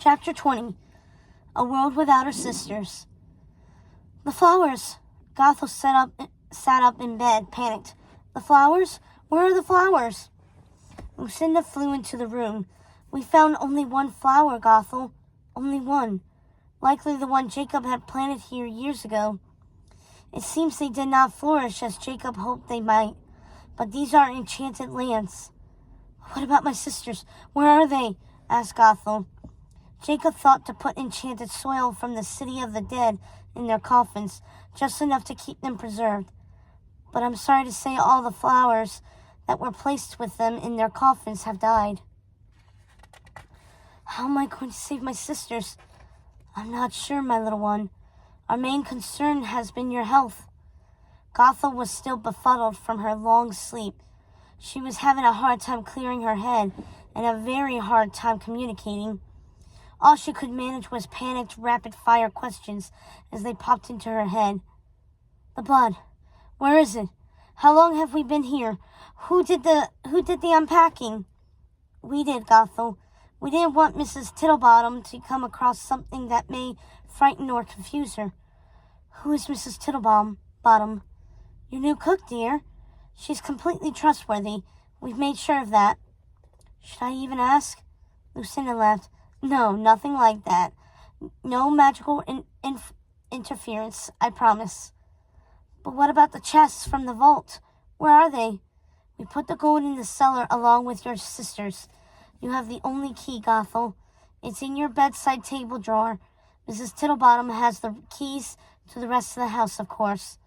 Chapter 20. A World Without Her Sisters. The flowers. Gothel sat up in bed, panicked. The flowers? Where are the flowers? Lucinda flew into the room. We found only one flower, Gothel. Only one. Likely the one Jacob had planted here years ago. It seems they did not flourish as Jacob hoped they might. But these are enchanted lands. What about my sisters? Where are they? Asked Gothel. Jacob thought to put enchanted soil from the city of the dead in their coffins, just enough to keep them preserved. But I'm sorry to say all the flowers that were placed with them in their coffins have died. How am I going to save my sisters? I'm not sure, my little one. Our main concern has been your health. Gothel was still befuddled from her long sleep. She was having a hard time clearing her head and a very hard time communicating. All she could manage was panicked, rapid-fire questions as they popped into her head. The blood. Where is it? How long have we been here? Who did the unpacking? We did, Gothel. We didn't want Mrs. Tittlebottom to come across something that may frighten or confuse her. Who is Mrs. Tittlebottom? Your new cook, dear. She's completely trustworthy. We've made sure of that. Should I even ask? Lucinda laughed. No, nothing like that. No magical interference, I promise. But what about the chests from the vault? Where are they? We put the gold in the cellar along with your sisters. You have the only key, Gothel. It's in your bedside table drawer. Mrs. Tittlebottom has the keys to the rest of the house, of course.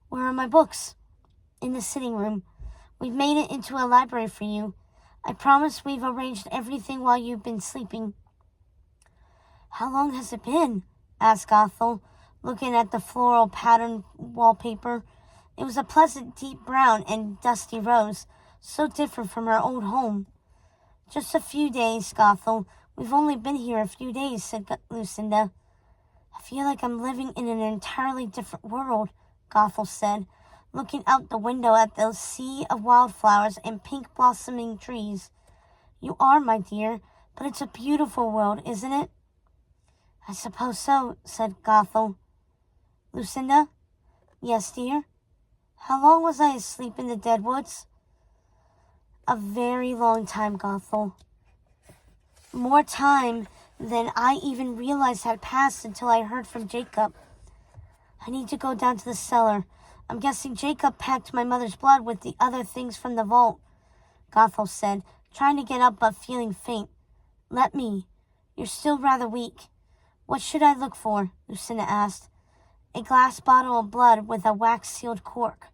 Where are my books? In the sitting room. We've made it into a library for you. I promise we've arranged everything while you've been sleeping. How long has it been? Asked Gothel, looking at the floral patterned wallpaper. It was a pleasant deep brown and dusty rose, so different from her old home. Just a few days, Gothel. We've only been here a few days, said Lucinda. I feel like I'm living in an entirely different world, Gothel said, looking out the window at the sea of wildflowers and pink blossoming trees. You are, my dear, but it's a beautiful world, isn't it? I suppose so, said Gothel. Lucinda? Yes, dear? How long was I asleep in the deadwoods? A very long time, Gothel. More time than I even realized had passed until I heard from Jacob. I need to go down to the cellar. I'm guessing Jacob packed my mother's blood with the other things from the vault, Gothel said, trying to get up but feeling faint. Let me. You're still rather weak. What should I look for? Lucinda asked. A glass bottle of blood with a wax-sealed cork.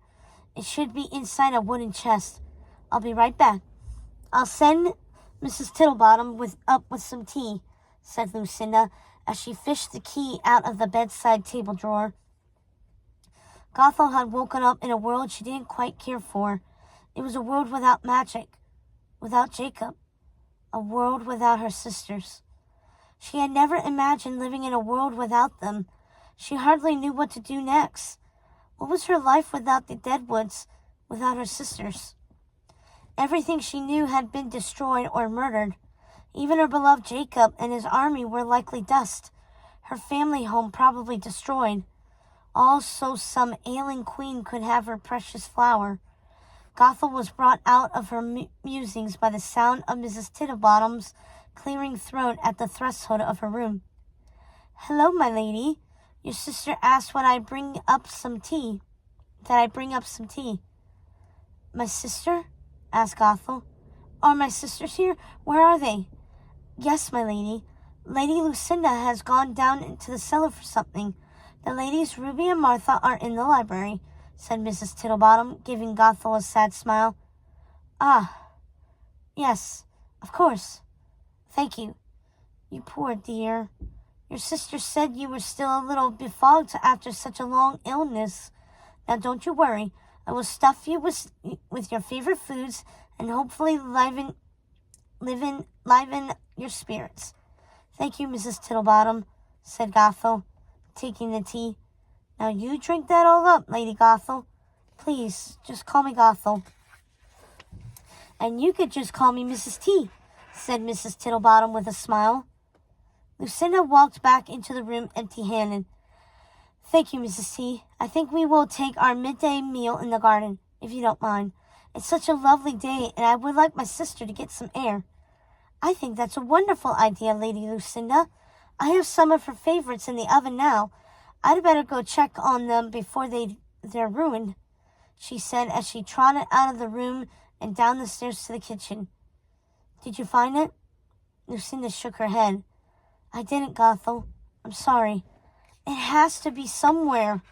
It should be inside a wooden chest. I'll be right back. I'll send Mrs. Tittlebottom up with some tea, said Lucinda as she fished the key out of the bedside table drawer. Gothel had woken up in a world she didn't quite care for. It was a world without magic, without Jacob, a world without her sisters. She had never imagined living in a world without them. She hardly knew what to do next. What was her life without the Deadwoods, without her sisters? Everything she knew had been destroyed or murdered. Even her beloved Jacob and his army were likely dust. Her family home probably destroyed. All so some ailing queen could have her precious flower. Gothel was brought out of her musings by the sound of Mrs. Tittlebottom's clearing throat at the threshold of her room. Hello, my lady. Your sister asked that I bring up some tea. My sister? Asked Gothel. Are my sisters here? Where are they? Yes, my lady. Lady Lucinda has gone down into the cellar for something. The ladies Ruby and Martha are in the library, said Mrs. Tittlebottom, giving Gothel a sad smile. Ah, yes, of course. Thank you. You poor dear. Your sister said you were still a little befogged after such a long illness. Now don't you worry. I will stuff you with your favorite foods and hopefully liven your spirits. Thank you, Mrs. Tittlebottom, said Gothel, taking the tea. Now you drink that all up, Lady Gothel. Please, just call me Gothel. And you could just call me Mrs. T, said Mrs. Tittlebottom with a smile. Lucinda walked back into the room empty-handed. Thank you, Mrs. T. I think we will take our midday meal in the garden, if you don't mind. It's such a lovely day, and I would like my sister to get some air. I think that's a wonderful idea, Lady Lucinda. I have some of her favorites in the oven now. I'd better go check on them before they're ruined, she said as she trotted out of the room and down the stairs to the kitchen. Did you find it? Lucinda shook her head. I didn't, Gothel. I'm sorry. It has to be somewhere.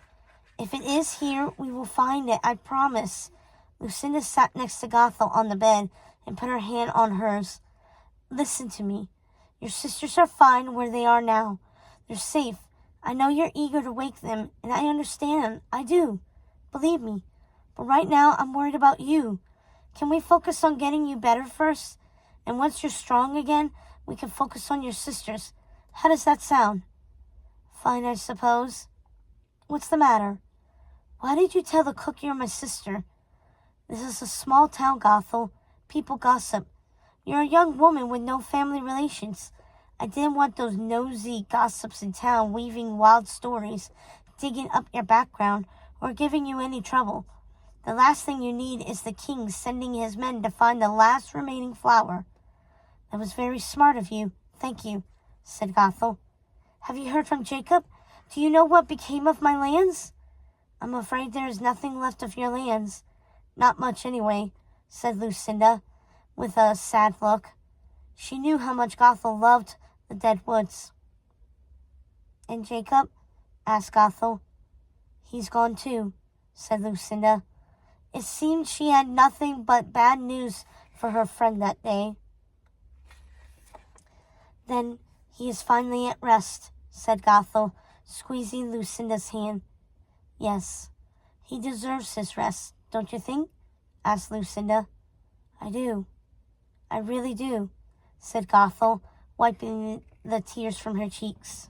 If it is here, we will find it, I promise. Lucinda sat next to Gothel on the bed and put her hand on hers. Listen to me. Your sisters are fine where they are now. They're safe. I know you're eager to wake them, and I understand. I do. Believe me. But right now, I'm worried about you. Can we focus on getting you better first? And once you're strong again, we can focus on your sisters. How does that sound? Fine, I suppose. What's the matter? Why did you tell the cook you're my sister? This is a small town, Gothel. People gossip. You're a young woman with no family relations. I didn't want those nosy gossips in town weaving wild stories, digging up your background, or giving you any trouble. The last thing you need is the king sending his men to find the last remaining flower. That was very smart of you. Thank you, said Gothel. Have you heard from Jacob? Do you know what became of my lands? I'm afraid there is nothing left of your lands. Not much, anyway, said Lucinda, with a sad look. She knew how much Gothel loved the dead woods. And Jacob? Asked Gothel. He's gone too, said Lucinda. It seemed she had nothing but bad news for her friend that day. Then he is finally at rest, said Gothel, squeezing Lucinda's hand. Yes, he deserves his rest, don't you think? Asked Lucinda. I do. I really do, said Gothel, wiping the tears from her cheeks.